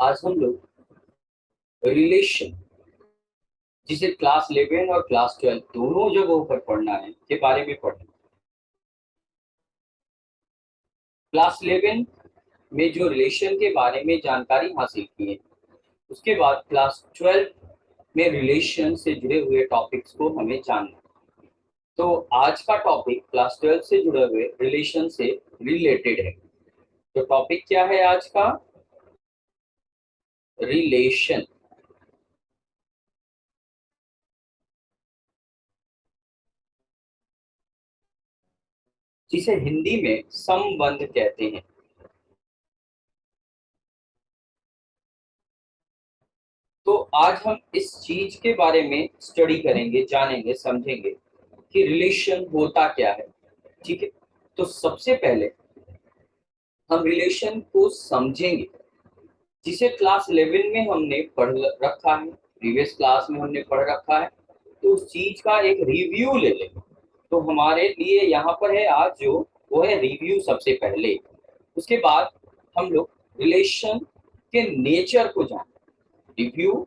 आज हम लोग रिलेशन, जिसे क्लास 11 और क्लास 12 दोनों जगहों पर पढ़ना है, के बारे में पढ़ेंगे। क्लास 11 में जो रिलेशन के बारे में जानकारी हासिल की है, उसके बाद क्लास 12 में रिलेशन से जुड़े हुए टॉपिक्स को हमें जानना है। तो आज का टॉपिक क्लास 12 से जुड़े हुए रिलेशन से रिलेटेड है। तो टॉपिक क्या है आज का? रिलेशन, जिसे हिंदी में संबंध कहते हैं। तो आज हम इस चीज के बारे में स्टडी करेंगे, जानेंगे, समझेंगे कि रिलेशन होता क्या है। ठीक है, तो सबसे पहले हम रिलेशन को समझेंगे, जिसे क्लास 11 में हमने पढ़ रखा है, प्रीवियस क्लास में हमने पढ़ रखा है। तो उस चीज का एक रिव्यू ले लेंगे। तो हमारे लिए यहाँ पर है आज जो, वो है रिव्यू सबसे पहले। उसके बाद हम लोग रिलेशन के नेचर को जानें। रिव्यू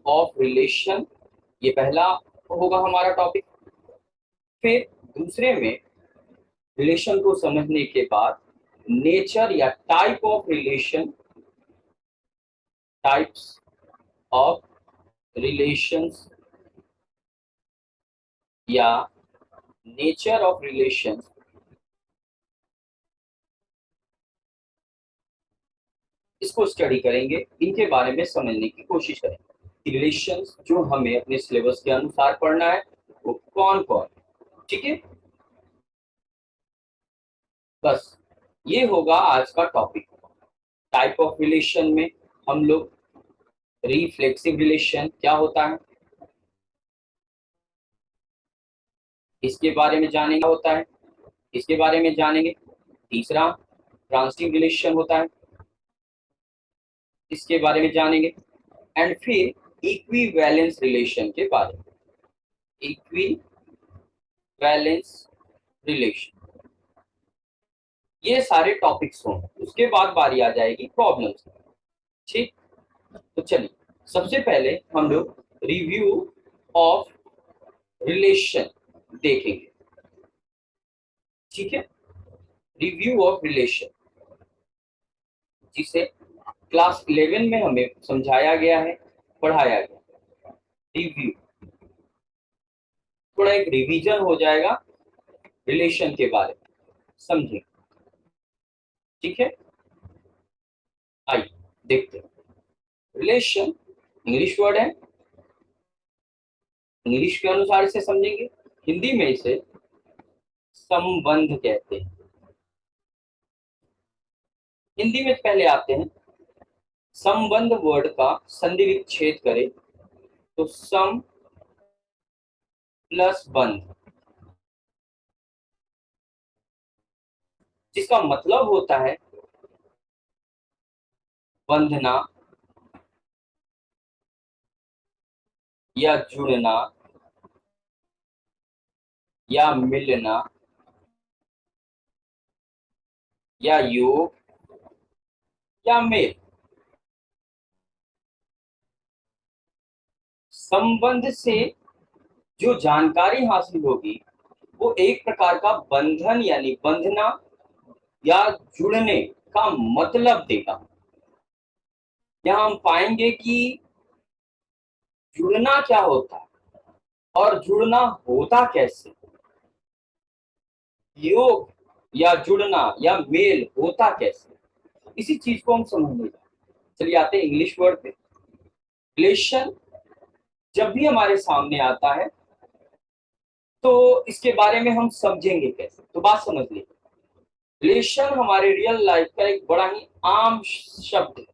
ऑफ रिलेशन, ये पहला होगा हमारा टॉपिक। फिर दूसरे में रिलेशन को समझने के बाद नेचर या type of relation, types of relations या नेचर ऑफ रिलेशंस, इसको स्टडी करेंगे, इनके बारे में समझने की कोशिश करेंगे। रिलेशंस जो हमें अपने सिलेबस के अनुसार पढ़ना है वो कौन कौन। ठीक है, बस ये होगा आज का टॉपिक। टाइप ऑफ रिलेशन में हम लोग रिफ्लेक्सिव रिलेशन क्या होता है इसके बारे में जानेंगे, होता है इसके बारे में जानेंगे। तीसरा ट्रांजिटिव रिलेशन होता है, इसके बारे में जानेंगे। एंड फिर इक्विवेलेंस रिलेशन के बारे में, इक्विवेलेंस रिलेशन, ये सारे टॉपिक्स हों। उसके बाद बारी आ जाएगी प्रॉब्लम्स। ठीक, तो चलिए सबसे पहले हम लोग रिव्यू ऑफ रिलेशन देखेंगे। ठीक है, रिव्यू ऑफ रिलेशन, जिसे क्लास 11 में हमें समझाया गया है, पढ़ाया गया। रिव्यू, थोड़ा एक रिवीजन हो जाएगा रिलेशन के बारे में, समझें। ठीक है, आइए देखते हैं। रिलेशन इंग्लिश वर्ड है, इंग्लिश के अनुसार इसे समझेंगे। हिंदी में इसे संबंध कहते हैं। हिंदी में पहले आते हैं, संबंध वर्ड का संधि विच्छेद करें तो सम प्लस बंध, जिसका मतलब होता है बंधना या जुड़ना या मिलना या योग या मेल। संबंध से जो जानकारी हासिल होगी वो एक प्रकार का बंधन यानी बंधना या जुड़ने का मतलब देगा। यहाँ हम पाएंगे कि जुड़ना क्या होता है और जुड़ना होता कैसे, योग या जुड़ना या मेल होता कैसे, इसी चीज को हम समझने। चलिए आते हैं इंग्लिश वर्ड पे। रिलेशन जब भी हमारे सामने आता है तो इसके बारे में हम समझेंगे कैसे, तो बात समझ लीजिए। रिलेशन हमारे रियल लाइफ का एक बड़ा ही आम शब्द है,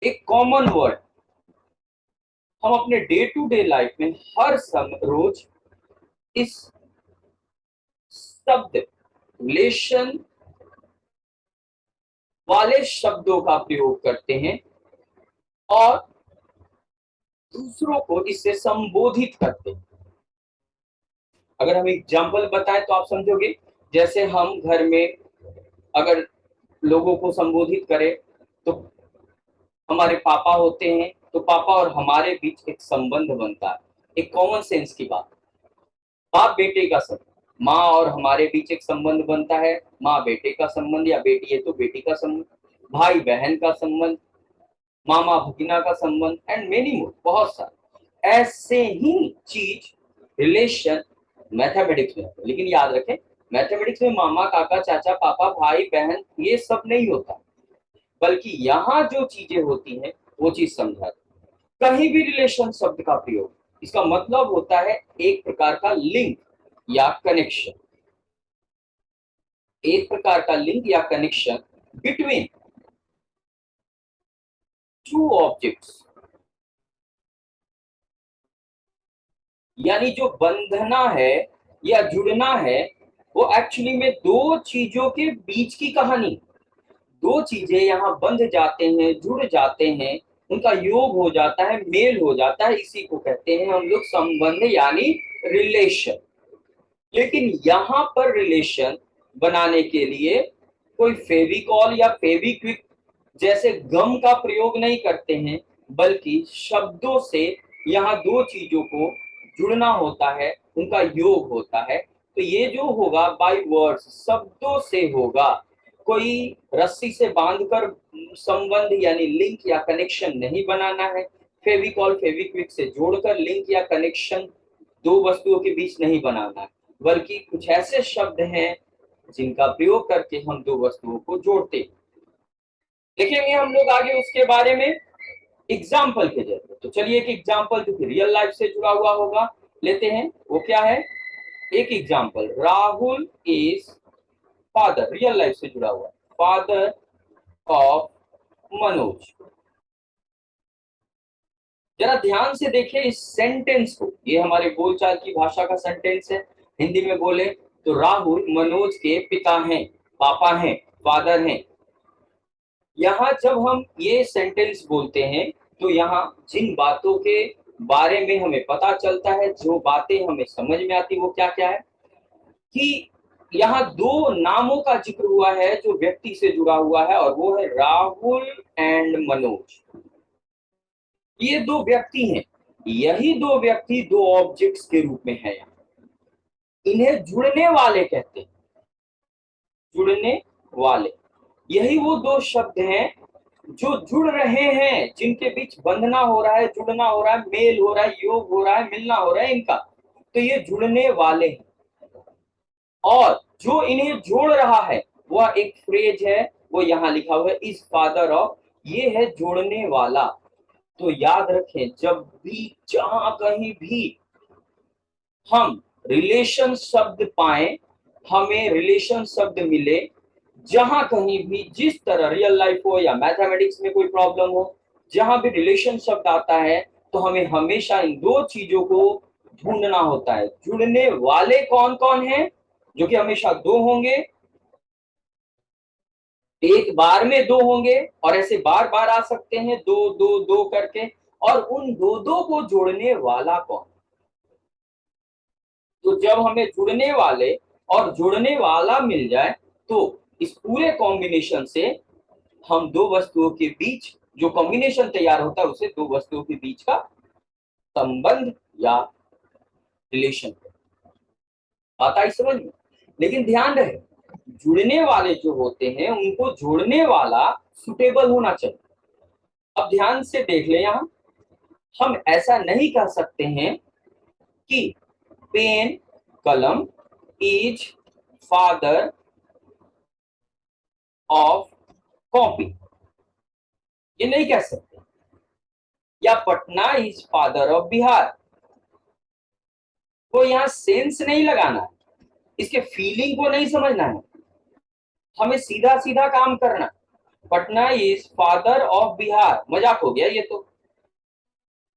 एक कॉमन वर्ड। हम अपने डे टू डे लाइफ में हर समय रोज इस शब्द रिलेशन वाले शब्दों का प्रयोग करते हैं और दूसरों को इससे संबोधित करते हैं। अगर हम एग्जाम्पल बताएं तो आप समझोगे। जैसे हम घर में अगर लोगों को संबोधित करें तो हमारे पापा होते हैं तो पापा और हमारे बीच एक संबंध बनता है, एक कॉमन सेंस की बात। बाप बेटे का संबंध, माँ और हमारे बीच एक संबंध बनता है, माँ बेटे का संबंध, या बेटी है तो बेटी का संबंध, भाई बहन का संबंध, मामा भगिना का संबंध, एंड मेनी मोर, बहुत सारे ऐसे ही चीज रिलेशन मैथमेटिक्स में होता है। लेकिन याद रखें, मैथमेटिक्स में मामा काका चाचा पापा भाई बहन ये सब नहीं होता, बल्कि यहाँ जो चीजें होती हैं वो चीज समझा। कहीं भी रिलेशन शब्द का प्रयोग, इसका मतलब होता है एक प्रकार का लिंक या कनेक्शन, एक प्रकार का लिंक या कनेक्शन बिटवीन टू ऑब्जेक्ट्स। यानी जो बंधना है या जुड़ना है वो एक्चुअली में दो चीजों के बीच की कहानी। दो चीजें यहाँ बंध जाते हैं, जुड़ जाते हैं, उनका योग हो जाता है, मेल हो जाता है, इसी को कहते हैं हम लोग संबंध यानी रिलेशन। लेकिन यहाँ पर रिलेशन बनाने के लिए कोई फेविकॉल या फेविक्विक जैसे गम का प्रयोग नहीं करते हैं, बल्कि शब्दों से यहाँ दो चीजों को जुड़ना होता है, उनका योग होता है। तो ये जो होगा बाय वर्ड्स, शब्दों से होगा, कोई रस्सी से बांधकर संबंध यानी लिंक या कनेक्शन नहीं बनाना है, फेविकॉल फेविक्विक से जोड़कर लिंक या कनेक्शन दो वस्तुओं के बीच नहीं बनाना है, बल्कि कुछ ऐसे शब्द हैं जिनका प्रयोग करके हम दो वस्तुओं को जोड़ते हैं। देखेंगे हम लोग आगे उसके बारे में एग्जाम्पल के जरिए। तो चलिए एक एग्जाम्पल जो कि रियल लाइफ से जुड़ा हुआ होगा लेते हैं। वो क्या है? एक example, Rahul is father, real life से जुड़ा हुआ, फादर ऑफ मनोज। जरा ध्यान से देखिए इस सेंटेंस को, ये हमारे बोलचाल की भाषा का सेंटेंस है। हिंदी में बोले तो राहुल मनोज के पिता हैं, पापा हैं, फादर हैं। यहाँ जब हम ये सेंटेंस बोलते हैं तो यहाँ जिन बातों के बारे में हमें पता चलता है, जो बातें हमें समझ में आती, वो क्या क्या है कि यहाँ दो नामों का जिक्र हुआ है जो व्यक्ति से जुड़ा हुआ है, और वो है राहुल एंड मनोज। ये दो व्यक्ति हैं, यही दो व्यक्ति दो ऑब्जेक्ट्स के रूप में है। इन्हें जुड़ने वाले कहते हैं, जुड़ने वाले। यही वो दो शब्द हैं जो जुड़ रहे हैं, जिनके बीच बंधना हो रहा है, जुड़ना हो रहा है, मेल हो रहा है, योग हो रहा है, मिलना हो रहा है इनका। तो ये जुड़ने वाले हैं, और जो इन्हें जोड़ रहा है वह एक फ्रेज है, वो यहाँ लिखा हुआ है इज फादर ऑफ, ये है जोड़ने वाला। तो याद रखें, जब भी जहां कहीं भी हम रिलेशन शब्द पाए, हमें रिलेशन शब्द मिले, जहां कहीं भी जिस तरह रियल लाइफ हो या मैथमेटिक्स में कोई प्रॉब्लम हो, जहां भी रिलेशन शब्द आता है तो हमें हमेशा इन दो चीजों को ढूंढना होता है। जुड़ने वाले कौन कौन हैं, जो कि हमेशा दो होंगे, एक बार में दो होंगे, और ऐसे बार बार आ सकते हैं दो दो दो करके। और उन दो दो को जोड़ने वाला कौन? तो जब हमें जुड़ने वाले और जुड़ने वाला मिल जाए तो इस पूरे कॉम्बिनेशन से हम दो वस्तुओं के बीच जो कॉम्बिनेशन तैयार होता है उसे दो वस्तुओं के बीच का संबंध या रिलेशन, बात आई समझ में? लेकिन ध्यान रहे, जुड़ने वाले जो होते हैं उनको जोड़ने वाला सुटेबल होना चाहिए। अब ध्यान से देख ले, यहां हम ऐसा नहीं कह सकते हैं कि पेन कलम इज फादर ऑफ कॉपी, ये नहीं कह सकते। या Patna is father of Bihar, तो यहाँ सेंस नहीं लगाना है, इसके फीलिंग को नहीं समझना है, हमें सीधा सीधा काम करना। Patna is father of Bihar, मजाक हो गया ये तो,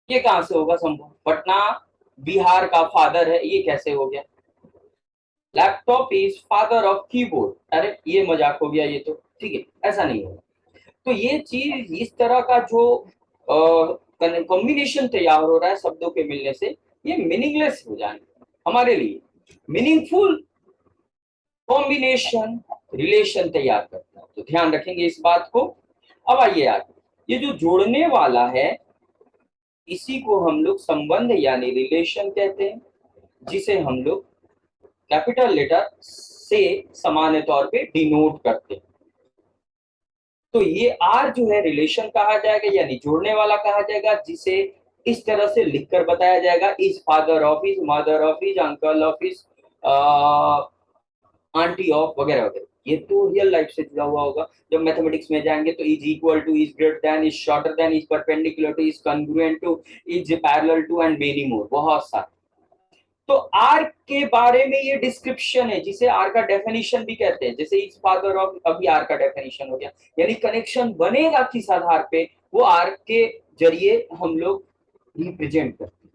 ये कहां से होगा संभव? पटना बिहार का फादर है, ये कैसे हो गया? Laptop is father of keyboard, अरे ये मजाक हो गया ये तो, ठीक है, ऐसा नहीं होगा। तो ये चीज इस तरह का जो कॉम्बिनेशन तैयार हो रहा है शब्दों के मिलने से, ये मीनिंगलेस हो जाएंगे। हमारे लिए मीनिंगफुल कॉम्बिनेशन रिलेशन तैयार करता है, तो ध्यान रखेंगे इस बात को। अब आइए आगे, ये जो जोड़ने वाला है इसी को हम लोग संबंध यानी रिलेशन कहते हैं, जिसे हम लोग कैपिटल लेटर से सामान्य तौर पे डिनोट करते हैं। तो ये आर जो है रिलेशन कहा जाएगा यानी जोड़ने वाला कहा जाएगा, जिसे इस तरह से लिखकर बताया जाएगा, is father of, is mother of, is uncle of, is aunty of, वगैरह वगैरह। ये तो रियल लाइफ से जुड़ा हुआ होगा। जब मैथमेटिक्स में जाएंगे तो is equal to, is greater than, is shorter than, is perpendicular to, is congruent to, is parallel to and many more, बहुत सारे। तो आर के बारे में ये डिस्क्रिप्शन है, जिसे आर का डेफिनेशन भी कहते हैं। जैसे इज फादर ऑफ, अभी आर का डेफिनेशन हो गया, यानी कनेक्शन बनेगा किस आधार पे, वो आर के जरिए हम लोग रिप्रेजेंट करते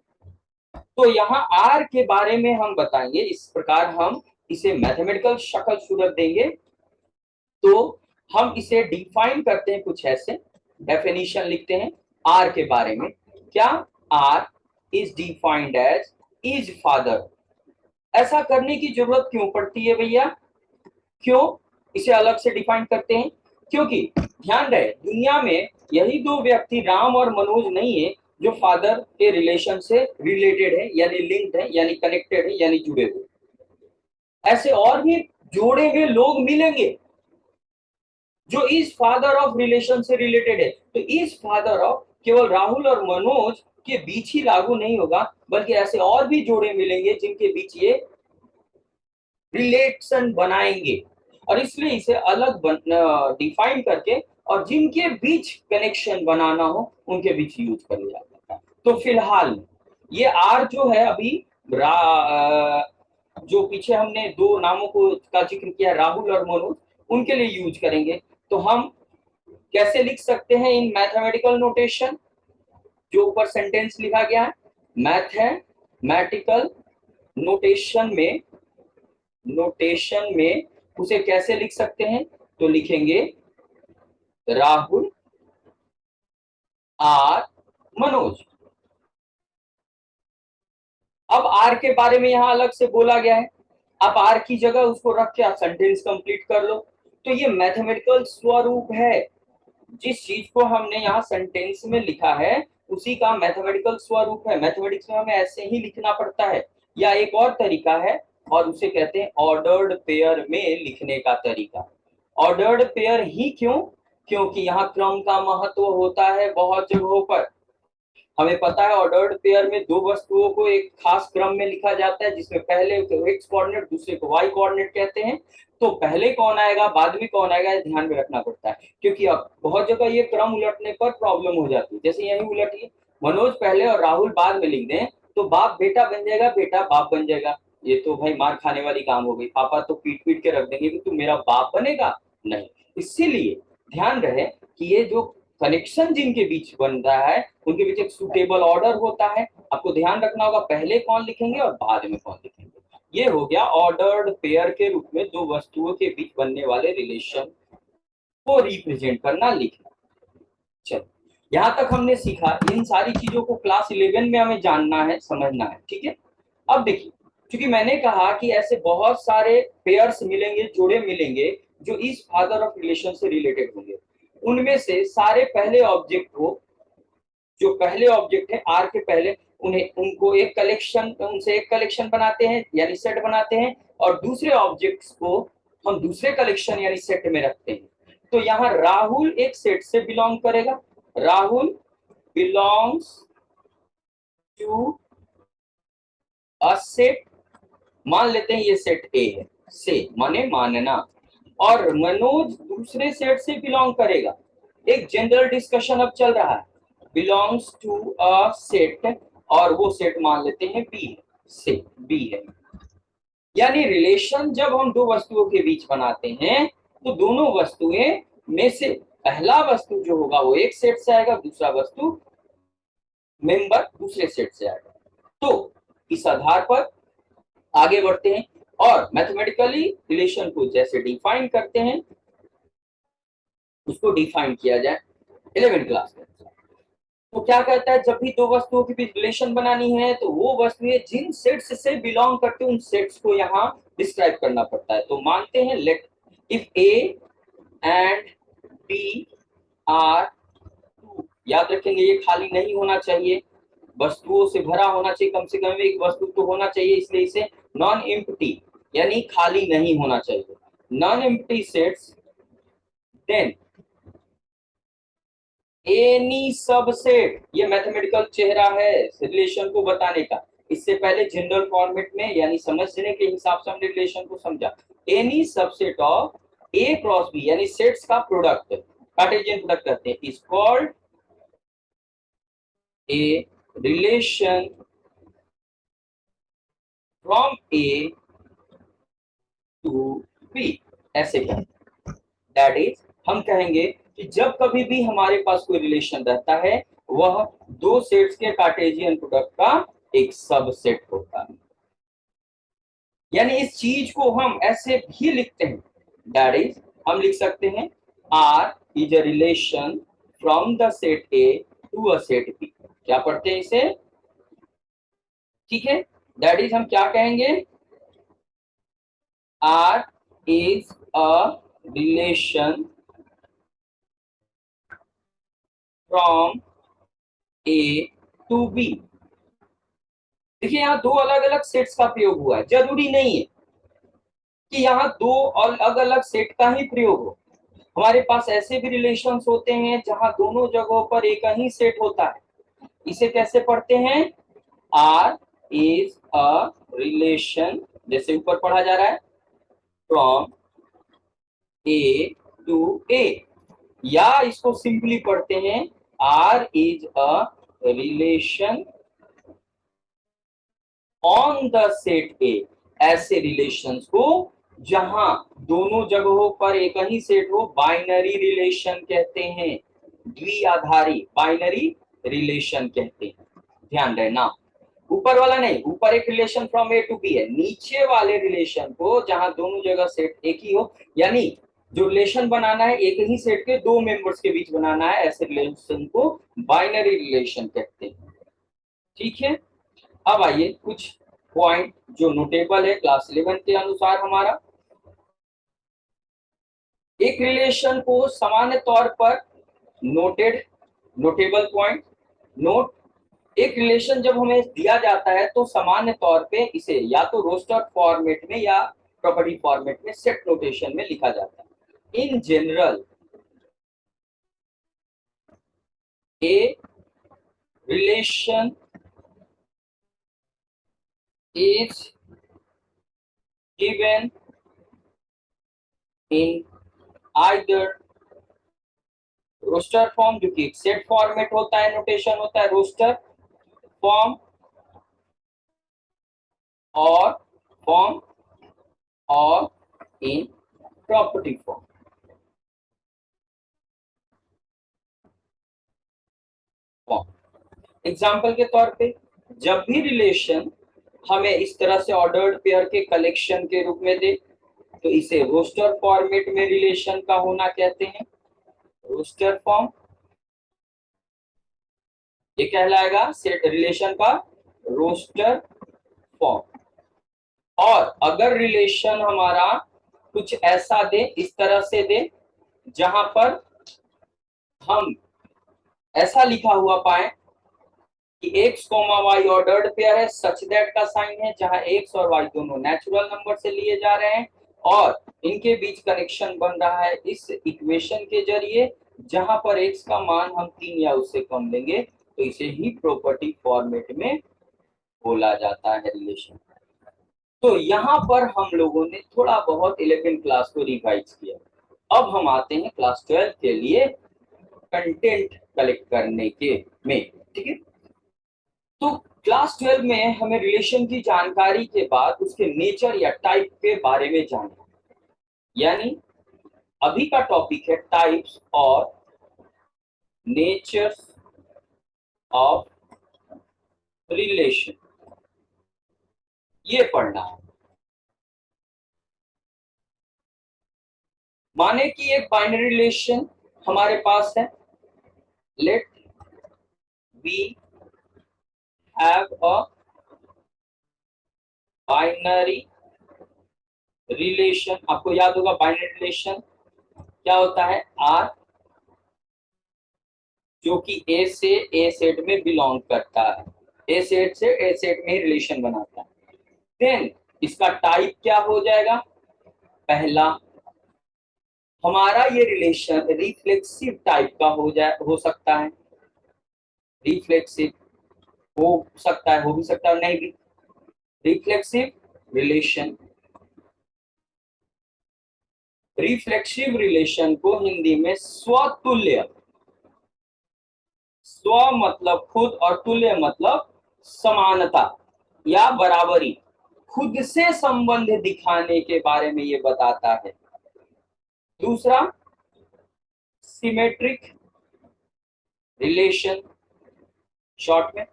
हैं। तो यहाँ आर के बारे में हम बताएंगे, इस प्रकार हम इसे मैथमेटिकल शक्ल सूरत देंगे। तो हम इसे डिफाइन करते हैं कुछ ऐसे, डेफिनेशन लिखते हैं आर के बारे में। क्या? R is defined as is father. ऐसा करने की जरूरत क्यों पड़ती है भैया? क्यों इसे अलग से डिफाइन करते हैं? क्योंकि ध्यान रहे, दुनिया में यही दो व्यक्ति राम और मनोज नहीं है जो फादर के रिलेशन से रिलेटेड है, यानी लिंक्ड है, यानी कनेक्टेड है, यानी जुड़े हुए। ऐसे और भी जोड़े हुए लोग मिलेंगे जो इस फादर ऑफ रिलेशन से रिलेटेड है। तो इस फादर ऑफ केवल राहुल और मनोज के बीच ही लागू नहीं होगा, बल्कि ऐसे और भी जोड़े मिलेंगे जिनके बीच ये रिलेशन बनाएंगे, और इसलिए इसे अलग डिफाइन करके और जिनके बीच कनेक्शन बनाना हो उनके बीच यूज कर लिया जाता है। तो फिलहाल ये आर जो है अभी जो पीछे हमने दो नामों को का जिक्र किया, राहुल और मनोज, उनके लिए यूज करेंगे। तो हम कैसे लिख सकते हैं इन मैथमेटिकल नोटेशन? जो ऊपर सेंटेंस लिखा गया है, मैथमेटिकल नोटेशन में उसे कैसे लिख सकते हैं? तो लिखेंगे राहुल आर मनोज। अब आर के बारे में यहां अलग से बोला गया है, अब आर की जगह उसको रख के आप सेंटेंस कंप्लीट कर लो। तो ये मैथमेटिकल स्वरूप है, जिस चीज को हमने यहाँ सेंटेंस में लिखा है उसी का मैथमेटिकल स्वरूप है। मैथमेटिक्स में हमें ऐसे ही लिखना पड़ता है, या एक और तरीका है और उसे कहते हैं ऑर्डर्ड पेयर में लिखने का तरीका। ऑर्डर्ड पेयर ही क्यों? क्योंकि यहाँ क्रम का महत्व होता है बहुत जगहों पर। हमें पता है ऑर्डर्ड पेयर में दो वस्तुओं को एक खास क्रम में लिखा जाता है, जिसमें पहले को एक्स कोऑर्डिनेट, दूसरे को वाई कोऑर्डिनेट कहते हैं। तो पहले कौन आएगा बाद में कौन आएगा, ये ध्यान में रखना पड़ता है, क्योंकि अब बहुत जगह ये क्रम उलटने पर प्रॉब्लम हो जाती है। जैसे यही उलटिए, मनोज पहले और राहुल बाद में लिख दें तो बाप बेटा बन जाएगा, बेटा बाप बन जाएगा। ये तो भाई मार खाने वाली काम हो गई। पापा तो पीट पीट के रख देंगे कि तू मेरा बाप बनेगा, नहीं। इसीलिए ध्यान रहे कि ये जो कनेक्शन जिनके बीच बन रहा है उनके बीच एक सुटेबल ऑर्डर होता है। आपको ध्यान रखना होगा पहले कौन लिखेंगे और बाद में कौन लिखेंगे। ये हो गया ऑर्डर्ड पेयर के रूप में दो वस्तुओं के बीच बनने वाले रिलेशन को रिप्रेजेंट करना, लिखना। चलो, यहाँ तक हमने सीखा। इन सारी चीजों को क्लास 11 में हमें जानना है, समझना है, ठीक है। अब देखिए, क्योंकि मैंने कहा कि ऐसे बहुत सारे पेयर्स मिलेंगे, जोड़े मिलेंगे जो इस फादर ऑफ रिलेशन से रिलेटेड होंगे। उनमें से सारे पहले ऑब्जेक्ट को, जो पहले ऑब्जेक्ट है आर के पहले, उनको एक कलेक्शन, उनसे एक कलेक्शन बनाते हैं यानी सेट बनाते हैं, और दूसरे ऑब्जेक्ट्स को हम दूसरे कलेक्शन यानी सेट में रखते हैं। तो यहाँ राहुल एक सेट से बिलोंग करेगा, Rahul belongs to a set. मान लेते हैं ये सेट ए है, से माने मानना, और मनोज दूसरे सेट से बिलोंग करेगा। एक जनरल डिस्कशन अब चल रहा है, बिलोंग्स टू अ सेट, और वो सेट मान लेते हैं बी है, से बी है। यानी रिलेशन जब हम दो वस्तुओं के बीच बनाते हैं तो दोनों वस्तुएं में से पहला वस्तु जो होगा वो एक सेट से आएगा, दूसरा वस्तु मेंबर दूसरे सेट से आएगा। तो इस आधार पर आगे बढ़ते हैं और मैथमेटिकली रिलेशन को जैसे डिफाइन करते हैं उसको डिफाइन किया जाए 11th क्लास में। तो क्या कहता है, जब भी दो वस्तुओं के बीच रिलेशन बनानी है तो वो वस्तुएं जिन सेट्स से बिलोंग करते हैं उन सेट्स को यहाँ डिस्क्राइब करना पड़ता है। तो मानते हैं let if A and B are याद रखेंगे ये खाली नहीं होना चाहिए, वस्तुओं से भरा होना चाहिए, कम से कम एक वस्तु तो होना चाहिए, इसलिए इसे नॉन एम्प्टी यानी खाली नहीं होना चाहिए। Non empty sets then any subset, ये मैथमेटिकल चेहरा है रिलेशन को बताने का। इससे पहले जनरल फॉर्मेट में यानी समझने के हिसाब से हमने रिलेशन को समझा। Any subset of A cross B यानी सेट्स का प्रोडक्ट, कार्टेशियन प्रोडक्ट कहते हैं, is called a relation from A to B. ऐसे क्या, दैट इज हम कहेंगे कि जब कभी भी हमारे पास कोई रिलेशन रहता है वह दो सेट्स के कार्टेशियन प्रोडक्ट का एक सबसेट होता है। यानी इस चीज को हम ऐसे भी लिखते हैं, दैट इज हम लिख सकते हैं R is a relation from the set A to a set B. क्या पढ़ते हैं इसे, ठीक है, दैट इज हम क्या कहेंगे, R is a relation from A to B. देखिए यहाँ दो अलग अलग सेट्स का प्रयोग हुआ है, जरूरी नहीं है कि यहाँ दो अलग अलग सेट का ही प्रयोग हो। हमारे पास ऐसे भी रिलेशंस होते हैं जहां दोनों जगहों पर एक ही सेट होता है। इसे कैसे पढ़ते हैं, आर इज अ रिलेशन, जैसे ऊपर पढ़ा जा रहा है, फ्रॉम ए टू ए, या इसको सिंपली पढ़ते हैं R is a relation on the set A. ऐसे रिलेशंस को जहां दोनों जगहों पर एक ही सेट हो बाइनरी रिलेशन कहते हैं, द्विआधारी बाइनरी रिलेशन कहते हैं। ध्यान रहना, ऊपर वाला नहीं, ऊपर एक relation from A to B है, नीचे वाले रिलेशन को जहां दोनों जगह सेट एक ही हो, यानी जो रिलेशन बनाना है एक ही सेट के दो मेंबर्स के बीच बनाना है, ऐसे रिलेशन को बाइनरी रिलेशन कहते हैं। ठीक है, अब आइए कुछ पॉइंट जो नोटेबल है क्लास 11 के अनुसार हमारा। एक रिलेशन को सामान्य तौर पर नोटेड, नोटेबल पॉइंट नोट, एक रिलेशन जब हमें दिया जाता है तो सामान्य तौर पे इसे या तो रोस्टर फॉर्मेट में या प्रॉपर्टी फॉर्मेट में सेट नोटेशन में लिखा जाता है। In general a relation is given in either roster form, जो कि एक सेट फॉर्मेट होता है, नोटेशन होता है रोस्टर फॉर्म, और फॉर्म, और इन प्रॉपर्टी फॉर्म। एग्जाम्पल के तौर पे जब भी रिलेशन हमें इस तरह से ऑर्डर्ड पेयर के कलेक्शन के रूप में दे तो इसे रोस्टर फॉर्मेट में रिलेशन का होना कहते हैं, रोस्टर फॉर्म। ये कहलाएगा सेट रिलेशन का रोस्टर फॉर्म। और अगर रिलेशन हमारा कुछ ऐसा दे, इस तरह से दे जहां पर हम ऐसा लिखा हुआ पाए कि x comma y ordered pair है, सच दैट का साइन है जहां x और y दोनों नेचुरल नंबर से लिए जा रहे हैं और इनके बीच कनेक्शन बन रहा है इस इक्वेशन के जरिए, जहां पर x का मान हम 3 या उससे कम लेंगे तो इसे ही प्रॉपर्टी फॉर्मेट में बोला जाता है रिलेशन। तो यहाँ पर हम लोगों ने थोड़ा बहुत 11 क्लास को रिवाइज किया। अब हम आते हैं क्लास 12 के लिए कंटेंट कलेक्ट करने के में, ठीक है। तो क्लास 12 में हमें रिलेशन की जानकारी के बाद उसके नेचर या टाइप के बारे में जानना, यानी अभी का टॉपिक है टाइप्स और नेचर्स ऑफ रिलेशन, ये पढ़ना है। माने कि एक बाइनरी रिलेशन हमारे पास है, let we have a binary relation. आपको याद होगा बाइनरी रिलेशन क्या होता है, आर जो कि ए से ए सेट में बिलोंग करता है, ए सेट से ए सेट में ही रिलेशन बनाता है। देन इसका टाइप क्या हो जाएगा? पहला, हमारा ये रिलेशन रिफ्लेक्सिव टाइप का हो सकता है, रिफ्लेक्सिव हो सकता है, हो भी सकता है नहीं भी। रिफ्लेक्सिव रिलेशन, रिफ्लेक्सिव रिलेशन को हिंदी में स्वतुल्य, स्व मतलब खुद और तुल्य मतलब समानता या बराबरी, खुद से संबंध दिखाने के बारे में ये बताता है। दूसरा, सिमेट्रिक रिलेशन, शॉर्ट में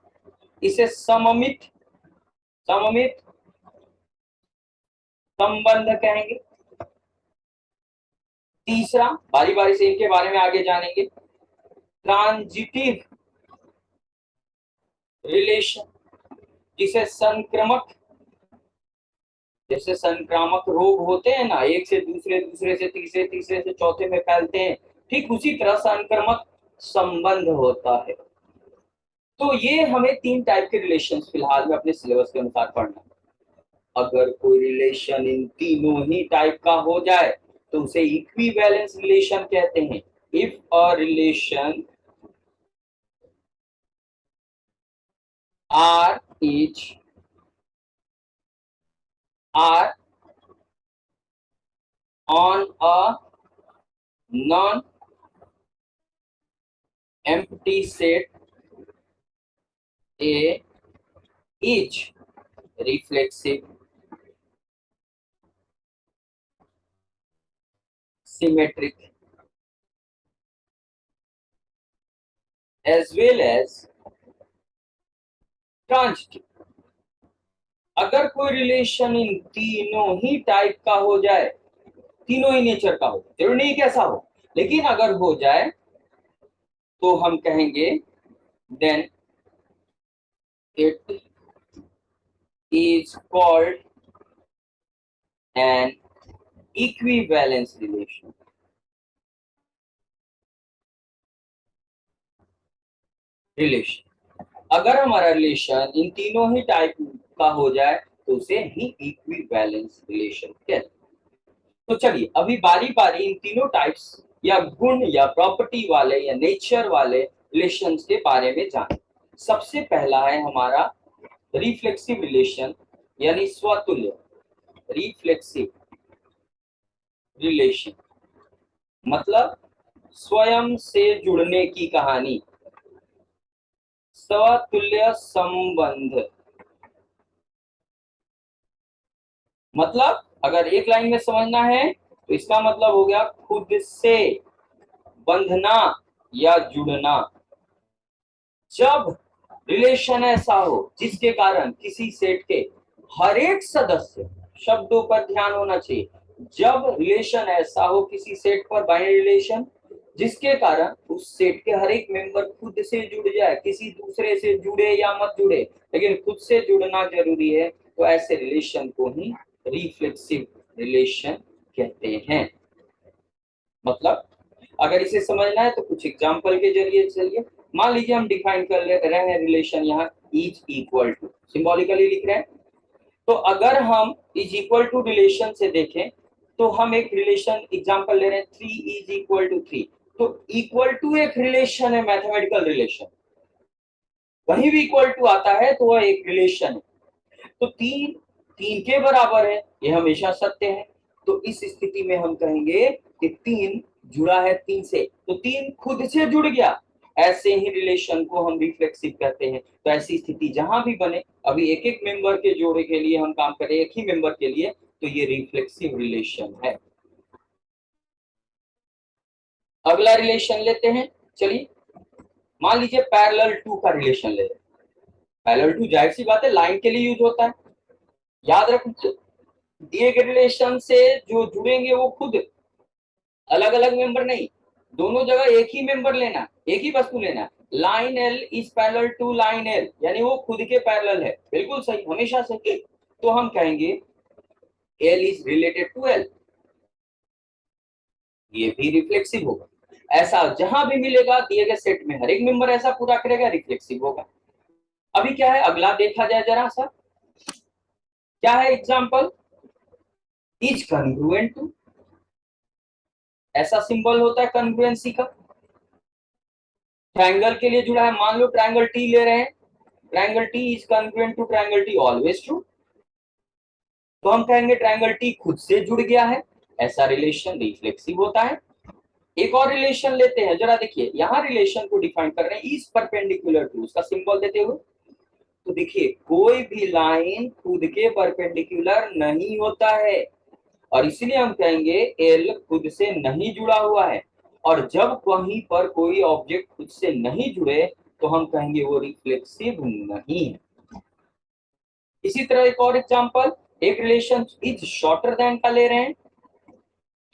इसे सममित सममित संबंध कहेंगे। तीसरा, बारी बारी से इनके बारे में आगे जानेंगे। ट्रांजिटिव रिलेशन, जिसे संक्रामक, जैसे संक्रामक रोग होते हैं ना, एक से दूसरे, दूसरे से तीसरे, तीसरे से चौथे में फैलते हैं, ठीक उसी तरह संक्रामक संबंध होता है। तो ये हमें 3 टाइप के रिलेशन फिलहाल में अपने सिलेबस के अनुसार पढ़ना है। अगर कोई रिलेशन इन तीनों ही टाइप का हो जाए तो उसे इक्विवेलेंस रिलेशन कहते हैं। If a relation R on a non-empty set A is reflexive, symmetric, as well as transitive। अगर कोई रिलेशन इन तीनों ही टाइप का हो जाए, तीनों ही नेचर का हो, जरूरी नहीं कैसा हो, लेकिन अगर हो जाए तो हम कहेंगे then it is called an equivalence relation. अगर हमारा रिलेशन इन तीनों ही टाइप का हो जाए तो उसे ही इक्विवेलेंस रिलेशन कहते हैं। तो चलिए अभी बारी बारी इन तीनों टाइप्स या गुण या प्रॉपर्टी वाले या नेचर वाले रिलेशंस के बारे में जानें। सबसे पहला है हमारा रिफ्लेक्सिव रिलेशन यानी स्वतुल्य। रिफ्लेक्सिव रिलेशन मतलब स्वयं से जुड़ने की कहानी, स्वतुल्य संबंध। मतलब अगर एक लाइन में समझना है तो इसका मतलब हो गया खुद से बंधना या जुड़ना। जब रिलेशन ऐसा हो जिसके कारण किसी सेट के हर एक सदस्य, शब्दों पर ध्यान होना चाहिए, जब रिलेशन ऐसा हो किसी सेट पर बाइनरी रिलेशन जिसके कारण उस सेट के हर एक मेंबर खुद से जुड़ जाए, किसी दूसरे से जुड़े या मत जुड़े लेकिन खुद से जुड़ना जरूरी है, तो ऐसे रिलेशन को ही रिफ्लेक्सिव रिलेशन कहते हैं। मतलब अगर इसे समझना है तो कुछ एग्जांपल के जरिए चलिए। मान लीजिए हम डिफाइन कर रहे हैं रिलेशन, यहाँ इज इक्वल टू सिंबॉलिकली लिख रहे हैं, तो अगर हम इज इक्वल टू रिलेशन से देखें तो हम एक रिलेशन एग्जांपल ले रहे हैं 3 इज इक्वल टू 3। तो इक्वल टू एक रिलेशन है, मैथमेटिकल रिलेशन, वहीं भी इक्वल टू आता है तो वह एक रिलेशन है। तो 3 3 के बराबर है, ये हमेशा सत्य है। तो इस स्थिति में हम कहेंगे कि 3 जुड़ा है 3 से, तो 3 खुद से जुड़ गया, ऐसे ही रिलेशन को हम रिफ्लेक्सिव कहते हैं। तो ऐसी स्थिति जहां भी बने, अभी एक एक मेंबर के जोड़े के लिए हम काम करें, एक ही मेंबर के लिए, तो ये रिफ्लेक्सिव रिलेशन है। अगला रिलेशन लेते हैं, चलिए मान लीजिए पैरेलल टू का रिलेशन ले रहे हैं। पैरेलल टू जाहिर सी बात है लाइन के लिए यूज होता है। याद रखना, दिए गए रिलेशन से जो जुड़ेंगे वो खुद, अलग अलग मेंबर नहीं, दोनों जगह एक ही मेंबर लेना, एक ही वस्तु लेना। Line L is parallel to line L, यानी वो खुद के पैरेलल है, बिल्कुल सही, हमेशा सही। तो हम कहेंगे L is related to L, ये भी रिफ्लेक्सिव होगा। ऐसा जहां भी मिलेगा दिए गए सेट में हर एक मेंबर ऐसा पूरा करेगा, रिफ्लेक्सिव होगा। अभी क्या है, अगला देखा जाए जरा सा, क्या है एग्जाम्पल, इज कन्ग्रुएंट टू, ऐसा सिंबल होता है कन्ग्रुएंसी का। ट्रायंगल के लिए जुड़ा है, मान लो ट्रायंगल टी ले रहे हैं, triangle T is congruent to triangle T, always true. तो हम कहेंगे ट्रायंगल टी खुद से जुड़ गया है, ऐसा रिलेशन रिफ्लेक्सिव होता है। एक और रिलेशन लेते हैं, जरा देखिए, यहां रिलेशन को डिफाइन कर रहे हैं, इज परपेंडिकुलर टू, उसका सिंबल देते हुए। तो देखिए कोई भी लाइन खुद के परपेंडिकुलर नहीं होता है, और इसलिए हम कहेंगे एल खुद से नहीं जुड़ा हुआ है। और जब कहीं पर कोई ऑब्जेक्ट खुद से नहीं जुड़े तो हम कहेंगे वो रिफ्लेक्सिव नहीं है। इसी तरह एक और एग्जांपल, एक रिलेशन इज शॉर्टर देन का ले रहे हैं,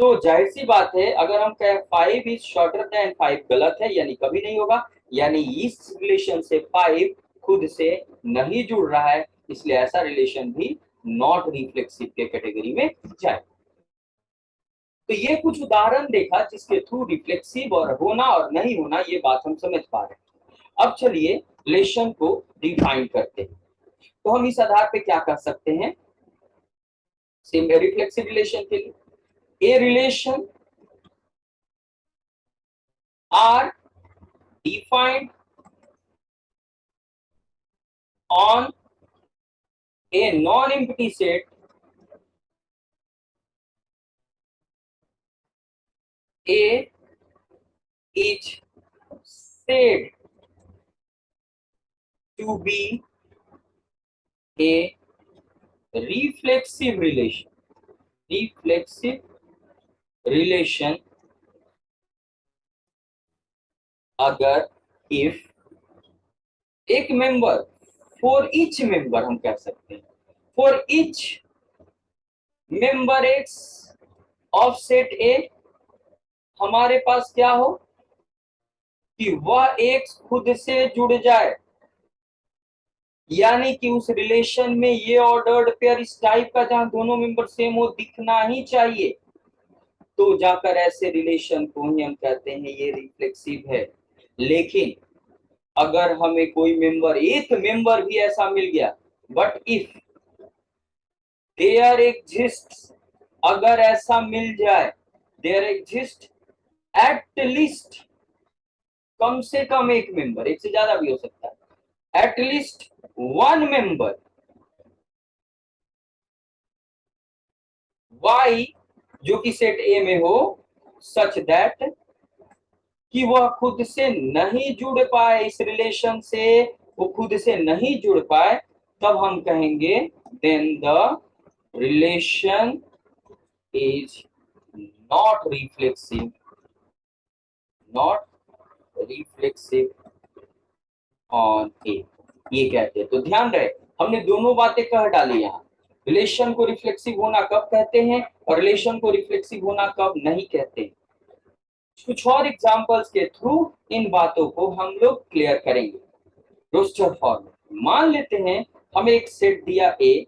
तो जाहिर सी बात है अगर हम कहें 5 इज शॉर्टर देन 5, गलत है, यानी कभी नहीं होगा, यानी इस रिलेशन से 5 खुद से नहीं जुड़ रहा है, इसलिए ऐसा रिलेशन भी नॉट रिफ्लेक्सिव के कैटेगरी में जाए। तो ये कुछ उदाहरण देखा जिसके थ्रू रिफ्लेक्सिव और होना और नहीं होना ये बात हम समझ पा रहे हैं। अब चलिए रिलेशन को डिफाइन करते हैं। तो हम इस आधार पे क्या कर सकते हैं, सेम रिफ्लेक्सिव रिलेशन के लिए, a relation R defined on a non empty set A is said to be a reflexive relation. Reflexive relation अगर if एक मेंबर, फॉर ईच मेंबर हम कह सकते हैं, for each member x of set ए, हमारे पास क्या हो कि वह एक्स खुद से जुड़ जाए, यानी कि उस रिलेशन में ये ऑर्डर्ड पेयर इस टाइप का जहां दोनों मेंबर सेम हो दिखना ही चाहिए, तो जाकर ऐसे रिलेशन को ही हम कहते हैं ये रिफ्लेक्सिव है। लेकिन अगर हमें कोई मेंबर, एक मेंबर भी ऐसा मिल गया, बट इफ देयर एग्जिस्ट, अगर ऐसा मिल जाए, देयर एग्जिस्ट एट लीस्ट, कम से कम एक मेंबर, एक से ज्यादा भी हो सकता है, at least one member y जो कि सेट ए में हो, सच दैट कि वह खुद से नहीं जुड़ पाए, इस रिलेशन से वो खुद से नहीं जुड़ पाए, तब हम कहेंगे then the relation is not reflexive, not reflexive on A, ये कहते हैं। तो ध्यान रहे हमने दोनों बातें कह डाली यहाँ, रिलेशन को रिफ्लेक्सिव होना कब कहते हैं और रिलेशन को रिफ्लेक्सिव होना कब नहीं कहते हैं। कुछ और एग्जांपल्स के थ्रू इन बातों को हम लोग क्लियर करेंगे। रोस्टर फॉर्मेट, मान लेते हैं हमें एक सेट दिया ए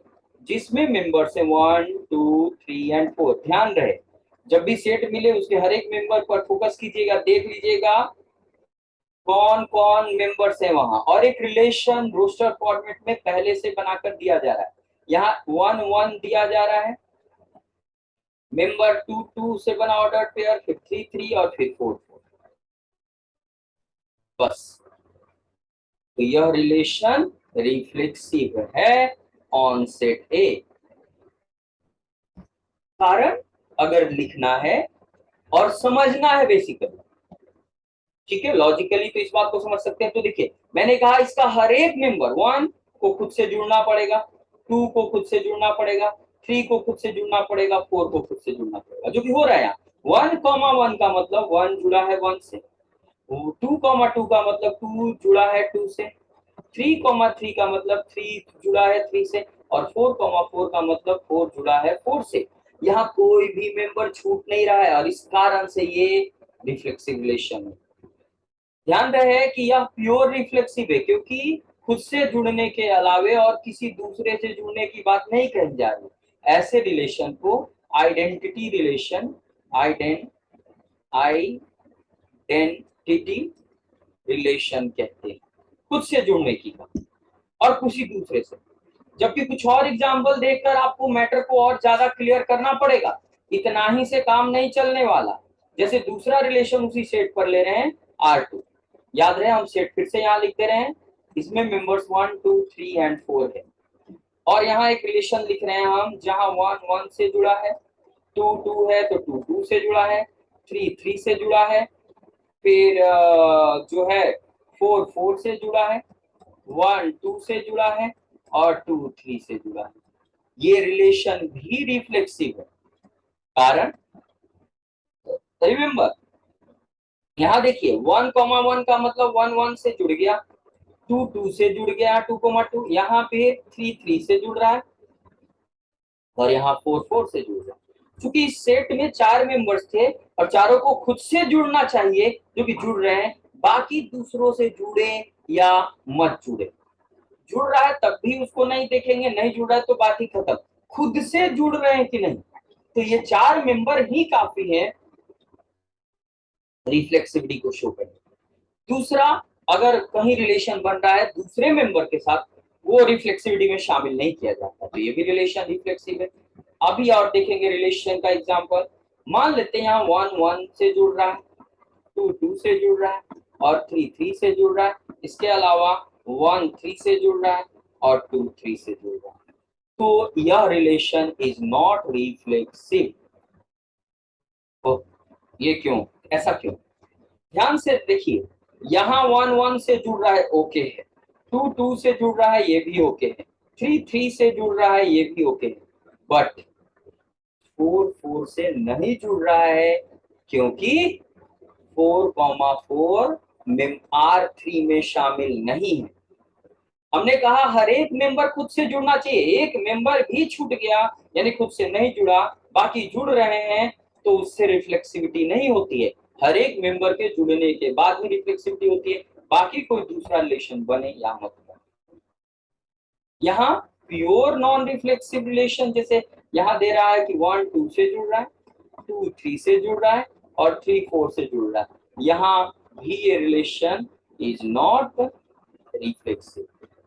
जिसमें मेंबर्स है 1 2 3 एंड 4। ध्यान रहे जब भी सेट मिले उसके हर एक मेंबर पर फोकस कीजिएगा, देख लीजिएगा कौन कौन मेंबर्स है वहां, और एक रिलेशन रोस्टर फॉर्मेट में पहले से बनाकर दिया जा रहा है। यहाँ 1 1 दिया जा रहा है, मेंबर 2 2 से बना ऑर्डर पेयर, फिर 3 3 और फिर 4 4, बस। तो यह रिलेशन रिफ्लेक्सिव है ऑन सेट ए। कारण अगर लिखना है और समझना है बेसिकली, ठीक है, लॉजिकली तो इस बात को समझ सकते हैं। तो देखिए मैंने कहा इसका हर एक मेंबर 1 को खुद से जुड़ना पड़ेगा, 2 को खुद से जुड़ना पड़ेगा, 3 को खुद से जुड़ना पड़ेगा, 4 को खुद से जुड़ना पड़ेगा, जो कि हो रहा है यहाँ। 1,1 का मतलब 1 जुड़ा है 1 से, 2,2 का मतलब 2 जुड़ा है 2 से, 3,3 का मतलब 3 जुड़ा है 3 से, और 4,4 का मतलब 4 जुड़ा है 4 से। यहाँ कोई भी मेंबर छूट नहीं रहा है और इस कारण से ये रिफ्लेक्सिव रिलेशन है। ध्यान रहे कि यह प्योर रिफ्लेक्सिव है क्योंकि खुद से जुड़ने के अलावे और किसी दूसरे से जुड़ने की बात नहीं कही जा रही। ऐसे रिलेशन को identity relation, identity identity relation कहते हैं, खुद से जुड़ने की बात और किसी दूसरे से। जबकि कुछ और एग्जाम्पल देखकर आपको मैटर को और ज्यादा क्लियर करना पड़ेगा, इतना ही से काम नहीं चलने वाला। जैसे दूसरा रिलेशन उसी सेट पर ले रहे हैं R2, याद रहे हम सेट फिर से यहाँ लिख दे रहे हैं, इसमें मेंबर्स 1 2 3 एंड 4 है। और यहाँ एक रिलेशन लिख रहे हैं हम जहाँ 1 1 से जुड़ा है, 2 2 है तो 2 2 से जुड़ा है, 3 3 से जुड़ा है, फिर जो है 4 4 से जुड़ा है, 1 2 से जुड़ा है और 2 3 से जुड़ा है। ये रिलेशन भी रिफ्लेक्सिव है। कारण रिमेंबर, यहाँ देखिए 1,1 का मतलब 1 1 से जुड़ गया, 2 2 से जुड़ गया, 2,2 यहाँ पे 3 3 से जुड़ रहा है और यहाँ 4 4 से जुड़ रहा है। क्योंकि इस सेट में 4 मेंबर्स थे और चारों को खुद से जुड़ना चाहिए जो कि जुड़ रहे हैं, बाकी दूसरों से जुड़े या मत जुड़े। जुड़ रहा है तब भी उसको नहीं देखेंगे, नहीं जुड़ रहा है तो बात ही खत्म। खुद से जुड़ रहे हैं कि नहीं, तो ये 4 मेंबर ही काफी है रिफ्लेक्सिविटी को शो करने। दूसरा, अगर कहीं रिलेशन बन रहा है दूसरे मेंबर के साथ, वो रिफ्लेक्सिविटी में शामिल नहीं किया जाता, तो ये भी रिलेशन रिफ्लेक्सिव है। अभी और देखेंगे रिलेशन का एग्जांपल। मान लेते हैं यहाँ 1 1 से जुड़ रहा है, 2 2 से जुड़ रहा है और 3 3 से जुड़ रहा है। इसके अलावा 1 3 से जुड़ रहा है और 2 3 से जुड़ रहा है। तो यह रिलेशन इज नॉट रिफ्लेक्सिव। तो ये क्यों, ऐसा क्यों? ध्यान से देखिए, यहाँ 1 1 से जुड़ रहा है, ओके है, 2 2 से जुड़ रहा है, ये भी ओके है, 3 3 से जुड़ रहा है, ये भी ओके है, बट 4 4 से नहीं जुड़ रहा है क्योंकि 4,4 R3 में शामिल नहीं है। हमने कहा हर एक मेंबर खुद से जुड़ना चाहिए, एक मेंबर भी छूट गया यानी खुद से नहीं जुड़ा, बाकी जुड़ रहे हैं, तो उससे रिफ्लेक्सिविटी नहीं होती है। हर एक मेंबर के जुड़ने के बाद ही रिफ्लेक्सिविटी होती है, बाकी कोई दूसरा रिलेशन बने या मत बने। यहाँ प्योर नॉन रिफ्लेक्सिव रिलेशन, जैसे यहाँ दे रहा है कि 1 2 से जुड़ रहा है, 2 3 से जुड़ रहा है और 3 4 से जुड़ रहा है, यहाँ भी ये रिलेशन इज नॉट रिफ्लेक्सिव।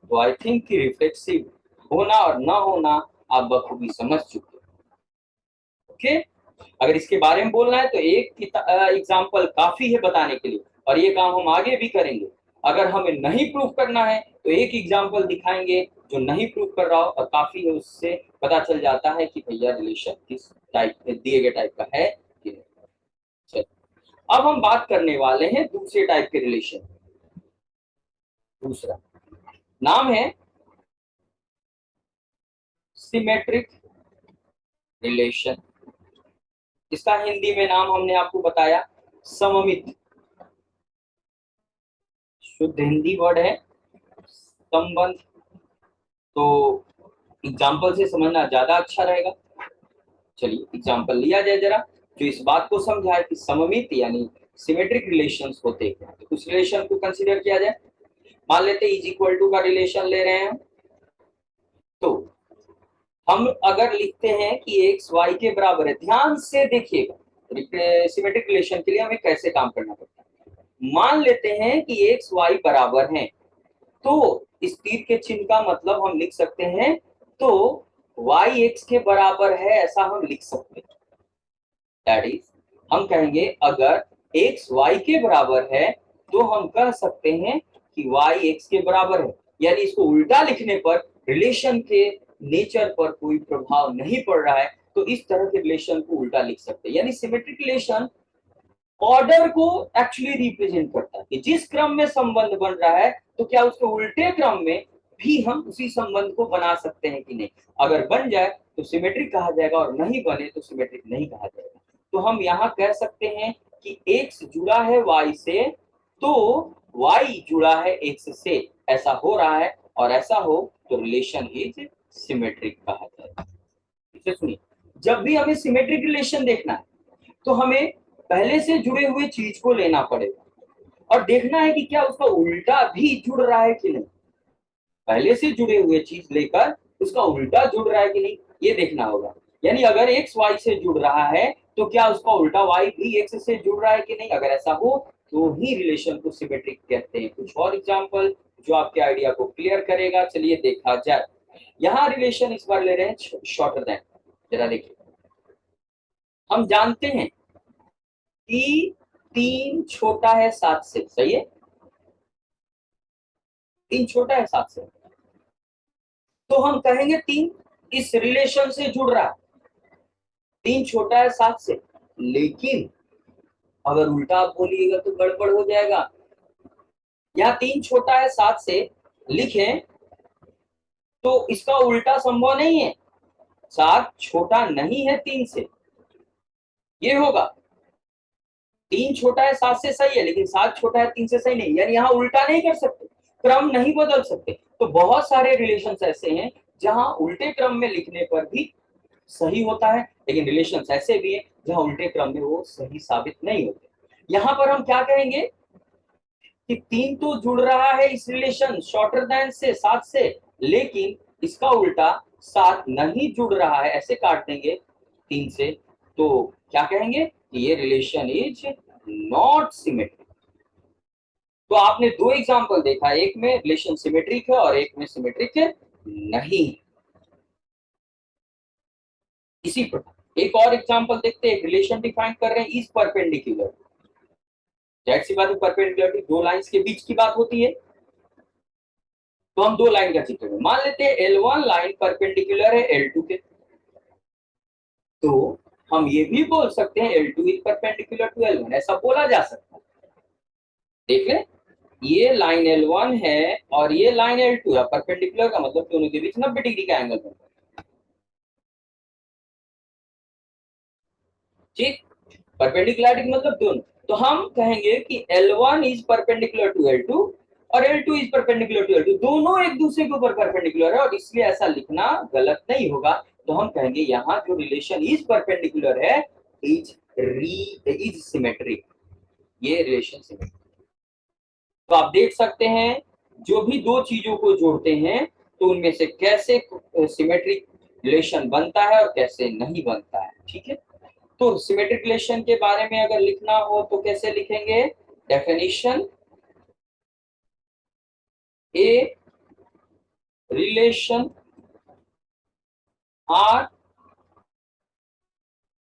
तो आई थिंक कि रिफ्लेक्सिव होना और ना होना आप बखूबी समझ चुके हो। ओके, अगर इसके बारे में बोलना है तो एक एग्जांपल काफी है बताने के लिए, और ये काम हम आगे भी करेंगे। अगर हमें नहीं प्रूफ करना है तो एक एग्जांपल दिखाएंगे जो नहीं प्रूफ कर रहा हो, और काफी है, उससे पता चल जाता है कि भैया रिलेशन किस टाइप दिए गए टाइप का है कि नहीं। चलो अब हम बात करने वाले हैं दूसरे टाइप के रिलेशन। दूसरा नाम है सिमेट्रिक रिलेशन। इसका हिंदी में नाम हमने आपको बताया सममित, शुद्ध हिंदी वर्ड है संबंध। तो एग्जाम्पल से समझना ज्यादा अच्छा रहेगा। चलिए एग्जाम्पल लिया जाए जरा, जो इस बात को समझाए कि सममित यानी सिमेट्रिक रिलेशंस होते हैं। तो उस रिलेशन को कंसीडर किया जाए। मान लेते इज इक्वल टू का रिलेशन ले रहे हैं, तो हम अगर लिखते हैं कि x y के बराबर है, ध्यान से देखिएगा सिमेट्रिक रिलेशन के लिए हमें कैसे काम करना पड़ता है। मान लेते हैं कि x y बराबर है, तो इस तीर के चिन्ह का मतलब हम लिख सकते हैं, तो y x के बराबर है ऐसा हम लिख सकते हैं। दैट इज, हम कहेंगे अगर x y के बराबर है तो हम कह सकते हैं कि y x के बराबर है। यानी इसको उल्टा लिखने पर रिलेशन के नेचर पर कोई प्रभाव नहीं पड़ रहा है, तो इस तरह के रिलेशन को उल्टा लिख सकते हैं। यानी सिमेट्रिक रिलेशन ऑर्डर को एक्चुअली रिप्रेजेंट करता है कि जिस क्रम में संबंध बन रहा है, तो क्या उसके उल्टे क्रम में भी हम उसी संबंध को बना सकते हैं कि नहीं। अगर बन जाए तो सिमेट्रिक कहा जाएगा और नहीं बने तो सिमेट्रिक नहीं कहा जाएगा। तो हम यहाँ कह सकते हैं कि x जुड़ा है y से, तो y जुड़ा है x से, ऐसा हो रहा है, और ऐसा हो तो रिलेशन इज सिमेट्रिक कहा जाएगा। इसे सुनिए, जब भी हमें सिमेट्रिक रिलेशन देखना है तो हमें पहले से जुड़े हुए चीज को लेना पड़ेगा और देखना है कि क्या उसका उल्टा भी जुड़ रहा है कि नहीं। पहले से जुड़े हुए चीज लेकर उसका उल्टा जुड़ रहा है कि नहीं, ये देखना होगा। यानी अगर x y से जुड़ रहा है तो क्या उसका उल्टा y भी x से जुड़ रहा है कि नहीं। अगर ऐसा हो तो ही रिलेशन को सिमेट्रिक कहते हैं। कुछ और एग्जांपल जो आपके आइडिया को क्लियर करेगा, चलिए देखा जाए। यहाँ रिलेशन इस बार ले रहे हैं शॉर्टर देन। जरा देखिए, हम जानते हैं कि 3 छोटा है 7 से, सही है? 3 छोटा है 7 से, तो हम कहेंगे 3 इस रिलेशन से जुड़ रहा है। 3 छोटा है 7 से, लेकिन अगर उल्टा आप बोलिएगा तो गड़बड़ हो जाएगा। यहाँ 3 छोटा है 7 से लिखें तो इसका उल्टा संभव नहीं है। 7 छोटा नहीं है 3 से, ये होगा 3 छोटा है 7 से, सही है, लेकिन 7 छोटा है 3 से, सही नहीं। यानी यहाँ उल्टा नहीं कर सकते, क्रम नहीं बदल सकते। तो बहुत सारे रिलेशंस ऐसे हैं जहां उल्टे क्रम में लिखने पर भी सही होता है, लेकिन रिलेशंस ऐसे भी हैं जहां उल्टे क्रम में वो सही साबित नहीं होते। यहाँ पर हम क्या कहेंगे कि 3 तो जुड़ रहा है इस रिलेशन शॉर्टर देन से 7 से, लेकिन इसका उल्टा 7 नहीं जुड़ रहा है, ऐसे काट देंगे 3 से, तो क्या कहेंगे कि ये रिलेशन इज नॉट सिमेट्रिक। तो आपने 2 एग्जांपल देखा, एक में रिलेशन सिमेट्रिक है और एक में सिमेट्रिक है नहीं। इसी प्रकार एक और एग्जांपल देखते हैं, एक रिलेशन डिफाइन कर रहे हैं, इज परपेंडिकुलर। जाहिर सी बात है, परपेंडिकुलरिटी 2 लाइंस के बीच की बात होती है, तो हम 2 लाइन का चित्र में मान लेते हैं L1 लाइन परपेंडिकुलर है L2 के, तो हम ये भी बोल सकते हैं L2 is perpendicular to L1, ऐसा बोला जा सकता है। देख ले, ये लाइन L1 है और ये लाइन L2 है, परपेंडिकुलर का मतलब दोनों के बीच 90 डिग्री का एंगल बनता है। ठीक, परपेंडिकुलरिटी मतलब दोनों। तो हम कहेंगे कि L1 is perpendicular to L2 और L2 is perpendicular to L2, दोनों एक दूसरे के ऊपर परपेंडिकुलर है, और इसलिए ऐसा लिखना गलत नहीं होगा। तो हम कहेंगे यहाँ जो रिलेशन इज परपेंडिकुलर है इज सिमेट्रिक, ये रिलेशन सिमेट्रिक। तो आप देख सकते हैं जो भी 2 चीजों को जोड़ते हैं तो उनमें से कैसे सिमेट्रिक रिलेशन बनता है और कैसे नहीं बनता है। ठीक है, तो सिमेट्रिक रिलेशन के बारे में अगर लिखना हो तो कैसे लिखेंगे? Definition, a relation R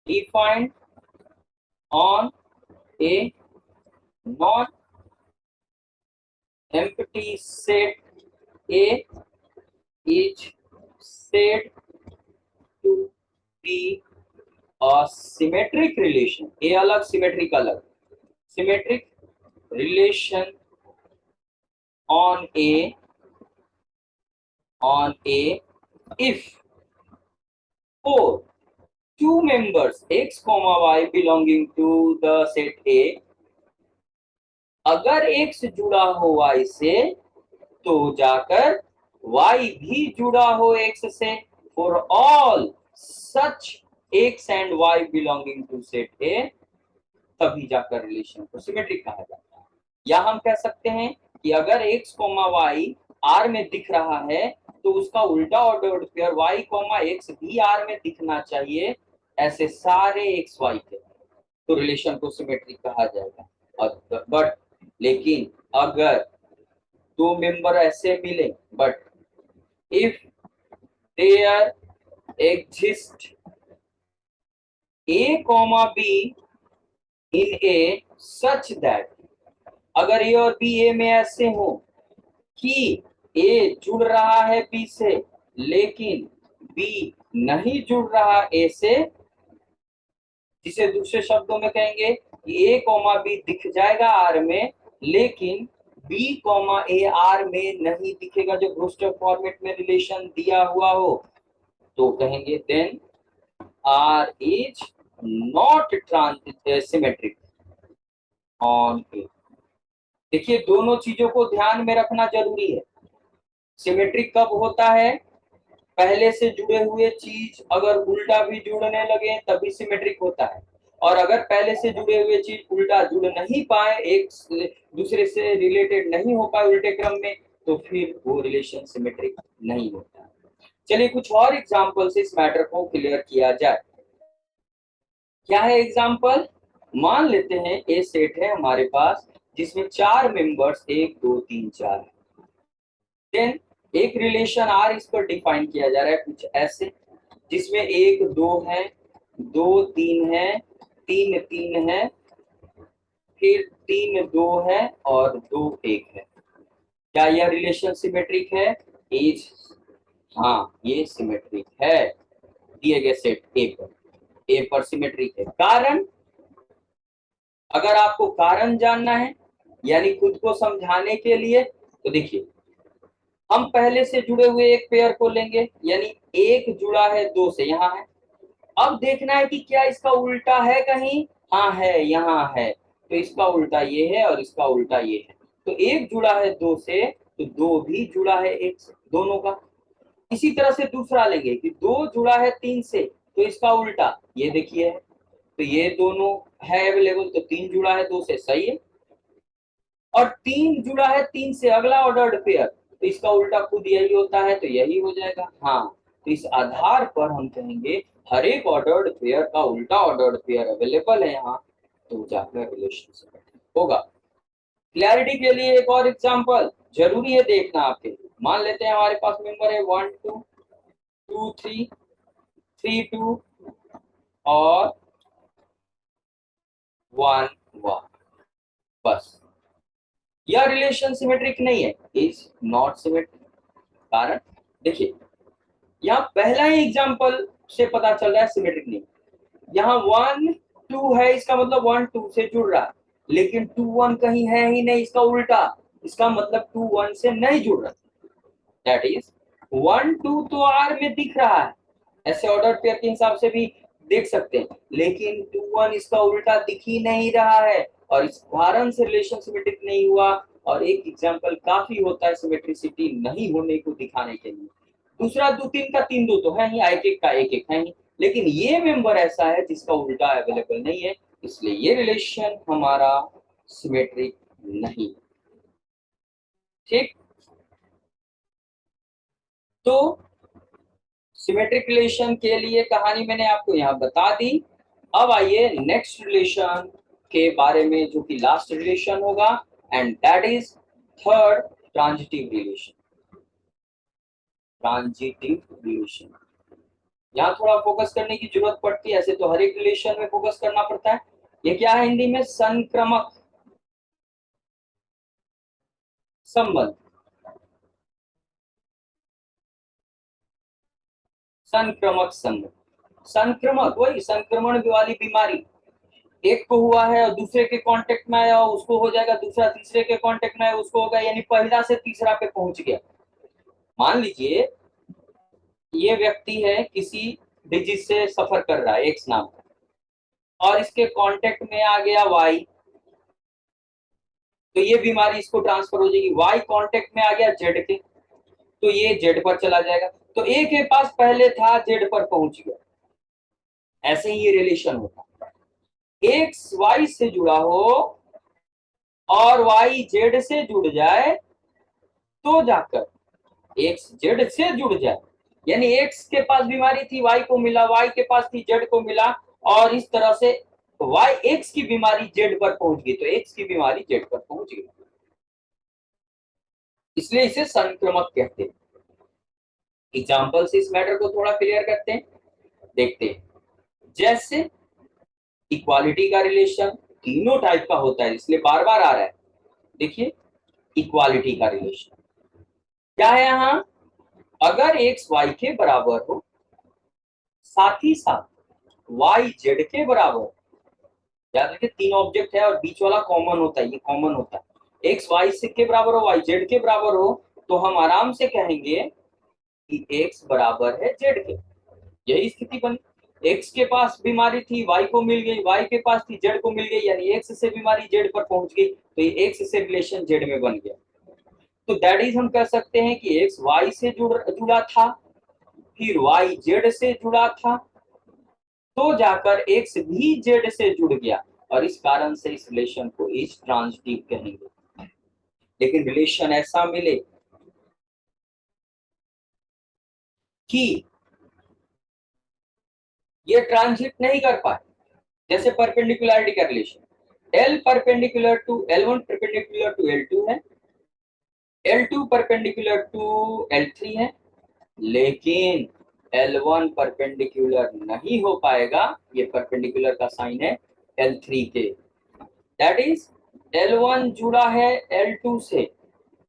defined on a non empty set A is said to be a symmetric relation, A अलग सिमेट्रिक अलग, symmetric relation on a if for two members x comma y belonging to the set A, अगर x जुड़ा हो y से तो जाकर y भी जुड़ा हो x से, for all such x and y belonging to set A, तभी जाकर रिलेशन को सिमेट्रिक कहा जाता है। या हम कह सकते हैं कि अगर x, y R में दिख रहा है तो उसका उल्टा ऑर्डर्ड पेयर y, x भी R में दिखना चाहिए, ऐसे सारे x y के, तो रिलेशन को सिमेट्रिक कहा जाएगा। और बट लेकिन अगर 2 मेंबर ऐसे मिले, but if there exist a, b in a such that, अगर ए और बी ए में ऐसे हो कि ए जुड़ रहा है बी से लेकिन बी नहीं जुड़ रहा ए से, जिसे दूसरे शब्दों में कहेंगे कि ए कॉमा बी दिख जाएगा आर में, लेकिन बी कॉमा ए आर में नहीं दिखेगा, जो ब्रूस्टर फॉर्मेट में रिलेशन दिया हुआ हो, तो कहेंगे then R is not symmetric on A. देखिए, दोनों चीजों को ध्यान में रखना जरूरी है। सिमेट्रिक कब होता है? पहले से जुड़े हुए चीज अगर उल्टा भी जुड़ने लगे तभी सिमेट्रिक होता है, और अगर पहले से जुड़े हुए चीज उल्टा जुड़ नहीं पाए, एक दूसरे से रिलेटेड नहीं हो पाए उल्टे क्रम में, तो फिर वो रिलेशन सिमेट्रिक नहीं होता। चलिए कुछ और एग्जांपल से इस मैटर को क्लियर किया जाए। क्या है एग्जांपल? मान लेते हैं ए सेट है हमारे पास जिसमें 4 मेंबर्स 1 2 3 4 है। देन एक रिलेशन आर इस पर डिफाइन किया जा रहा है कुछ ऐसे, जिसमें 1 2 है, 2 3 है, 3 3 है, फिर 3 2 है और 2 1 है। क्या यह रिलेशन सिमेट्रिक है? इज, हाँ ये सिमेट्रिक है दिए गए सेट ए पर सिमेट्रिक है। कारण, अगर आपको कारण जानना है यानी खुद को समझाने के लिए, तो देखिए हम पहले से जुड़े हुए एक पेयर को लेंगे, यानी एक जुड़ा है 2 से, यहाँ है। अब देखना है कि क्या इसका उल्टा है कहीं, हाँ है, यहाँ है, तो इसका उल्टा ये है और इसका उल्टा ये है। तो एक जुड़ा है 2 से, तो 2 भी जुड़ा है 1 से, दोनों का। इसी तरह से दूसरा लेंगे कि 2 जुड़ा है 3 से, तो इसका उल्टा ये देखिए है, तो ये दोनों है अवेलेबल, तो 3 जुड़ा है 2 से, सही है। और 3 जुड़ा है 3 से, अगला ऑर्डर्ड पेयर, तो इसका उल्टा खुद यही होता है, तो यही हो जाएगा। हाँ, तो इस आधार पर हम कहेंगे हर एक ऑर्डर्ड पेयर का उल्टा ऑर्डर्ड पेयर अवेलेबल है यहाँ, तो जाकर रिलेशनशिप होगा। क्लैरिटी के लिए एक और एग्जांपल जरूरी है देखना आपके लिए। मान लेते हैं हमारे पास मेंबर है 1 2 2 3 3 2 और 1 1, बस। यह रिलेशन सिमेट्रिक नहीं है, इज नॉट सिमेट्रिक। कारण देखिए, यहाँ पहला ही एग्जांपल से पता चल रहा है सिमेट्रिक नहीं। यहाँ 1 2 है, इसका मतलब 1 2 से जुड़ रहा है, लेकिन 2 1 कहीं है ही नहीं, इसका उल्टा, इसका मतलब 2 1 से नहीं जुड़ रहा। दैट इज 1 2 तो आर में दिख रहा है, ऐसे ऑर्डर पेयर के हिसाब से भी देख सकते हैं, लेकिन 2 1 इसका उल्टा दिख ही नहीं रहा है, और इस कारण से रिलेशन सिमेट्रिक नहीं हुआ। और एक एग्जांपल काफी होता है सिमेट्रिसिटी नहीं होने को दिखाने के लिए। दूसरा 2 3 का 3 2 तो है ही, एक एक का एक एक है ही, लेकिन ये मेंबर ऐसा है जिसका उल्टा अवेलेबल नहीं है, इसलिए ये रिलेशन हमारा सिमेट्रिक नहीं। ठीक, तो सिमेट्रिक रिलेशन के लिए कहानी मैंने आपको यहाँ बता दी। अब आइए नेक्स्ट रिलेशन के बारे में, जो कि लास्ट रिलेशन होगा, and that is third, transitive relation. Transitive relation, यहाँ थोड़ा फोकस करने की जरूरत पड़ती है, ऐसे तो हर एक रिलेशन में फोकस करना पड़ता है। ये क्या है हिंदी में? संक्रमक संबंध। संक्रमक संबंध, संक्रमक वही संक्रमण वाली बीमारी, एक को हुआ है और दूसरे के कांटेक्ट में आया, उसको हो जाएगा, दूसरा तीसरे के कांटेक्ट में आया, उसको होगा, यानी पहला से तीसरा पे पहुंच गया। मान लीजिए ये व्यक्ति है किसी डिजीज से सफर कर रहा है, एक्स नाम का, और इसके कांटेक्ट में आ गया वाई, तो ये बीमारी इसको ट्रांसफर हो जाएगी। वाई कांटेक्ट में आ गया जेड के, तो ये जेड पर चला जाएगा। तो ए के पास पहले था, जेड पर पहुंच गया। ऐसे ही ये रिलेशन होता है, एक्स वाई से जुड़ा हो और वाई जेड से जुड़ जाए, तो जाकर एक्स जेड से जुड़ जाए, यानी एक्स के पास बीमारी थी, वाई को मिला, वाई के पास थी, जेड को मिला, और इस तरह से वाई एक्स की बीमारी जेड पर पहुंच गई, तो एक्स की बीमारी जेड पर पहुंच गई, इसलिए इसे संक्रमक कहते हैं। एग्जाम्पल से इस मैटर को थोड़ा क्लियर करते हैं, देखते हैं। जैसे इक्वालिटी का रिलेशन तीनों टाइप का होता है, इसलिए बार बार आ रहा है। देखिए इक्वालिटी का रिलेशन क्या है, यहाँ अगर एक्स वाई के बराबर हो, साथ ही साथ वाई जेड के बराबर, याद रखिए तीन ऑब्जेक्ट है और बीच वाला कॉमन होता है, ये कॉमन होता है, एक्स वाई से के बराबर हो, वाई जेड के बराबर हो, तो हम आराम से कहेंगे कि एक्स बराबर है जेड के। यही स्थिति बनी, एक्स के पास बीमारी थी, वाई को मिल गई, वाई के पास थी, जेड को मिल गई, यानी एक्स से बीमारी जेड पर पहुंच गई, तो ये एक्स से रिलेशन जेड में बन गया। तो दैट इज हम कह सकते हैं कि एक्स वाई से जुड़ा था, फिर वाई जेड से जुड़ा था, तो जाकर एक्स भी जेड से जुड़ गया, और इस कारण से इस रिलेशन को इज ट्रांजिटिव कहेंगे। लेकिन रिलेशन ऐसा मिले कि ये ट्रांजिट नहीं कर पाए, जैसे परपेंडिकुलरिटी का relation L perpendicular to L1 perpendicular to L2 है, L2 परपेंडिकुलर टू L3 है, लेकिन L1 परपेंडिकुलर नहीं हो पाएगा, ये परपेंडिकुलर का साइन है L3 के। दैट इज L1 जुड़ा है L2 से,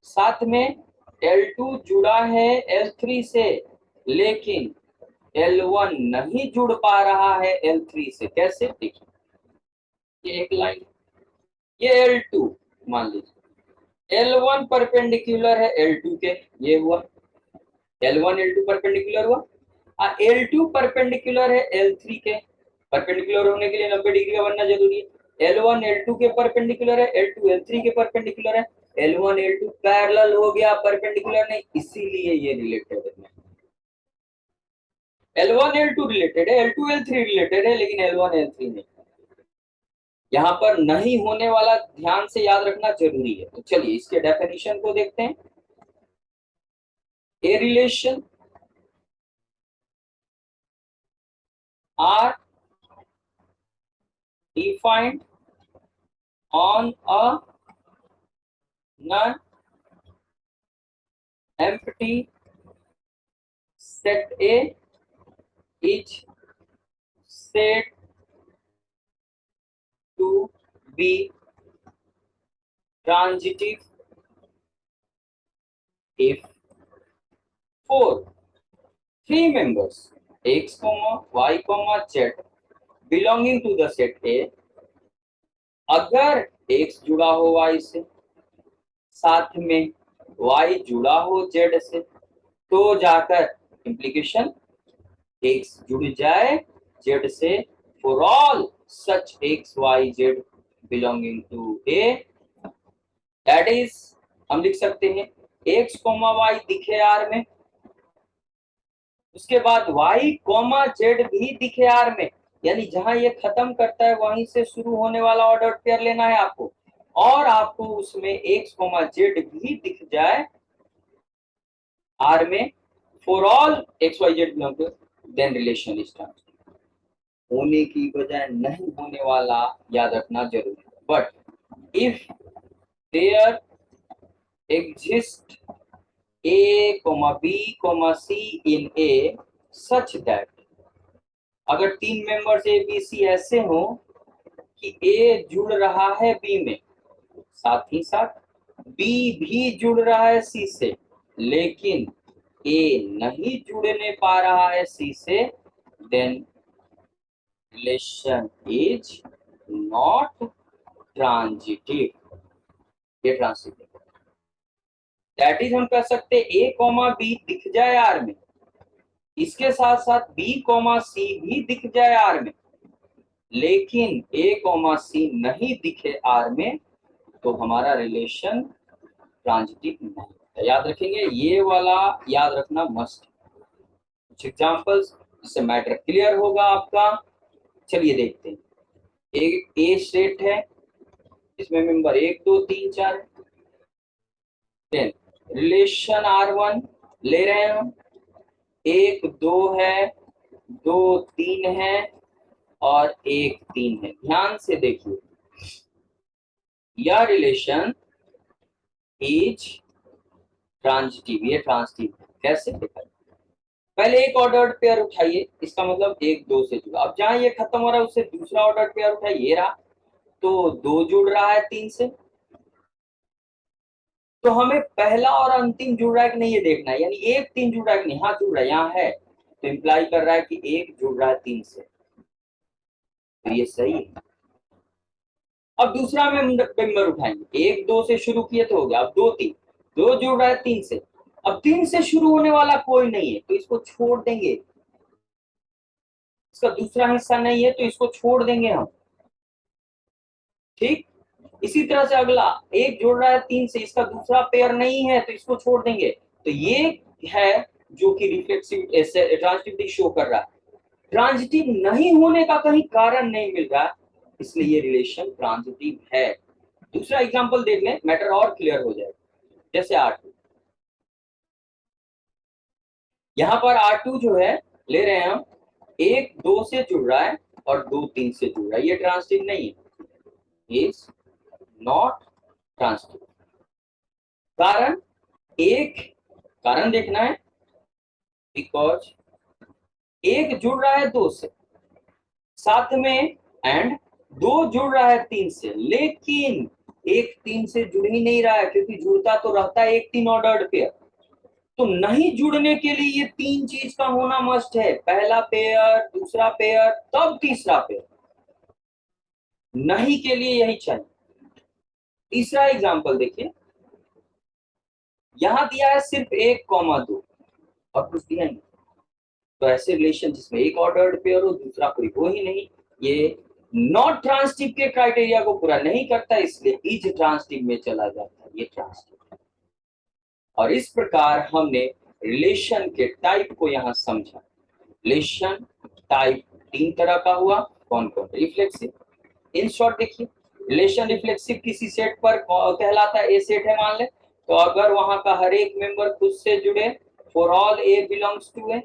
साथ में L2 जुड़ा है L3 से, लेकिन L1 नहीं जुड़ पा रहा है L3 से। कैसे? देखिए, ये एक लाइन, ये L2 मान लीजिए, L1 परपेंडिकुलर है L2 के, ये हुआ L1 L2 परपेंडिकुलर हुआ, L2 परपेंडिकुलर है L3 के। परपेंडिकुलर होने के लिए 90 डिग्री का बनना जरूरी है। L1 L2 के परपेंडिकुलर है, L2 L3 के परपेंडिकुलर है, L1 L2 पैरेलल हो गया, परपेंडिकुलर नहीं, इसीलिए ये रिलेटेड है। L1 L2 रिलेटेड है, L2 L3 रिलेटेड है, लेकिन L1 L3 नहीं। यहाँ पर नहीं होने वाला ध्यान से याद रखना जरूरी है। तो चलिए इसके डेफिनेशन को देखते हैं। A relation R defined on a non-empty set A is said to be transitive if for three members x, y, z belonging to the set A, अगर x जुड़ा हो y से, साथ में y जुड़ा हो z से, तो जाकर implication x जुड़ जाए z से for all such x, y, z belonging to A, that is हम लिख सकते हैं x, y दिखे R में, उसके बाद y, z भी दिखे R में, यानी जहां ये खत्म करता है वहीं से शुरू होने वाला ऑर्डर पेयर लेना है आपको, और आपको उसमें x, z भी दिख जाए R में for all x, y, z belong to, then relation is transitive। होने की बजाय नहीं होने वाला याद रखना जरूरी है। But if there exist A, B, C in A such that, अगर तीन मेंबर्स A, B, C ऐसे हो कि A जुड़ रहा है B में, साथ ही साथ B भी जुड़ रहा है C से, लेकिन A नहीं जुड़ने पा रहा है C से, then relation is not transitive। ये ट्रांजिटिव, दैट इज हम कह सकते हैं A, B दिख जाए R में, इसके साथ साथ B, C भी दिख जाए R में, लेकिन A, C नहीं दिखे R में, तो हमारा रिलेशन ट्रांजिटिव नहीं है। याद रखेंगे, ये वाला याद रखना मस्ट। कुछ एग्जांपल्स जिससे मैटर क्लियर होगा आपका। चलिए देखते हैं। एक ए सेट है, इसमें मेंबर 1, 2, 3, 4 है। रिलेशन R1 ले रहे हैं हम, 1, 2 है, 2, 3 है और 1, 3 है। ध्यान से देखिए, यह रिलेशन इज ट्रांजिटिव, ये ट्रांजिटिव कैसे देखा? पहले एक ऑर्डर्ड पेयर उठाइए, इसका मतलब 1, 2 से जुड़ा। अब जहां ये खत्म हो रहा है उससे दूसरा ऑर्डर्ड पेयर उठाइए, ये रहा, तो 2 जुड़ रहा है 3 से, तो हमें पहला और अंतिम जुड़ रहा है कि नहीं ये देखना है, यानी 1, 3 जुड़ रहा है कि नहीं। हाँ जुड़ रहा है, यहाँ है, तो इंप्लाई कर रहा है कि 1 जुड़ रहा है 3 से, तो ये सही है। अब दूसरा मेंबर उठाएंगे, 1, 2 से शुरू किए तो हो गया, अब 2, 3, 2 जुड़ रहा है 3 से, अब 3 से शुरू होने वाला कोई नहीं है, तो इसको छोड़ देंगे, इसका दूसरा हिस्सा नहीं है तो इसको छोड़ देंगे हम। ठीक, इसी तरह से अगला 1 जुड़ रहा है 3 से, इसका दूसरा पेयर नहीं है तो इसको छोड़ देंगे। तो ये है जो कि रिफ्लेक्सिव ट्रांजिटिविटी शो कर रहा है। ट्रांजिटिव नहीं होने का कहीं कारण नहीं मिल रहा, इसलिए ये रिलेशन ट्रांजिटिव है। दूसरा एग्जांपल देख लें, मैटर और क्लियर हो जाएगा। जैसे R2, यहाँ पर R2 जो है ले रहे हैं हम, 1, 2 से जुड़ रहा है, और 2 3 से जुड़ रहा है, ये ट्रांसिटिव नहीं है, इज नॉट ट्रांसिटिव। कारण, एक कारण देखना है, बिकॉज एक जुड़ रहा है 2 से साथ में, एंड 2 जुड़ रहा है 3 से, लेकिन एक 3 से जुड़ ही नहीं रहा है, क्योंकि जुड़ता तो रहता है एक 3 ऑर्डर्ड पेयर। तो नहीं जुड़ने के लिए ये 3 चीज का होना मस्ट है, पहला पेयर, दूसरा पेयर, तब तीसरा पेयर। नहीं के लिए यही चाहिए। तीसरा एग्जांपल देखिए, यहां दिया है सिर्फ 1,2 और कुछ दिया नहीं। तो ऐसे रिलेशन जिसमें एक ऑर्डर्ड पेयर हो, दूसरा कोई हो ही नहीं, ये नॉट ट्रांसिटिव के क्राइटेरिया को पूरा नहीं करता, इसलिए इज ट्रांसिटिव में चला जाता है, ये ट्रांसिटिव। और इस प्रकार हमने रिलेशन के टाइप को यहां समझा। रिलेशन टाइप 3 तरह का हुआ, कौन कौन? रिफ्लेक्सिव। इन शॉर्ट देखिए, रिलेशन रिफ्लेक्सिव किसी सेट पर कहलाता है, ए सेट है मान ले, तो अगर वहां का हर एक मेंबर खुद से जुड़े, for all a belongs to a.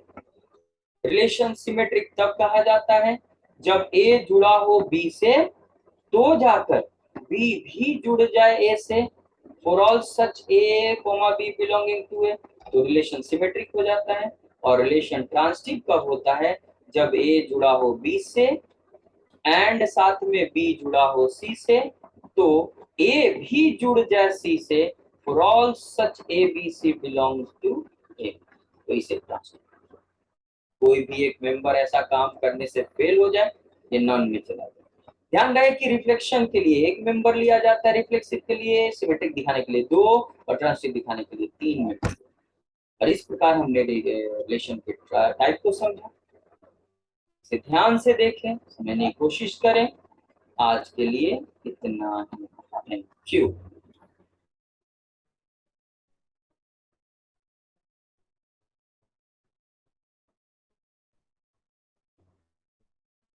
Relation symmetric तब कहा जाता है जब ए जुड़ा हो बी से, तो जाकर बी भी जुड़ जाए ए से, for all such A comma B belonging to A, तो रिलेशन सिमेट्रिक हो जाता है। और रिलेशन ट्रांसिटिव कब होता है? जब ए जुड़ा हो बी से एंड साथ में बी जुड़ा हो सी से, तो ए भी जुड़ जाए सी से, for all such A B C belongs to A, तो इसे ट्रांसिटिव। कोई भी एक मेंबर ऐसा काम करने से फेल हो जाए, ये नॉन में चला जाए। ध्यान रहे कि रिफ्लेक्शन के लिए एक मेंबर लिया जाता है, रिफ्लेक्सिव के लिए, सिमेट्रिक दिखाने के लिए 2 और ट्रांसिटिव दिखाने के लिए 3 मेंबर। और इस प्रकार हमने रिलेशन के टाइप को समझा। इसे ध्यान से देखें, समझने की कोशिश करें। आज के लिए इतना ही। Thank you.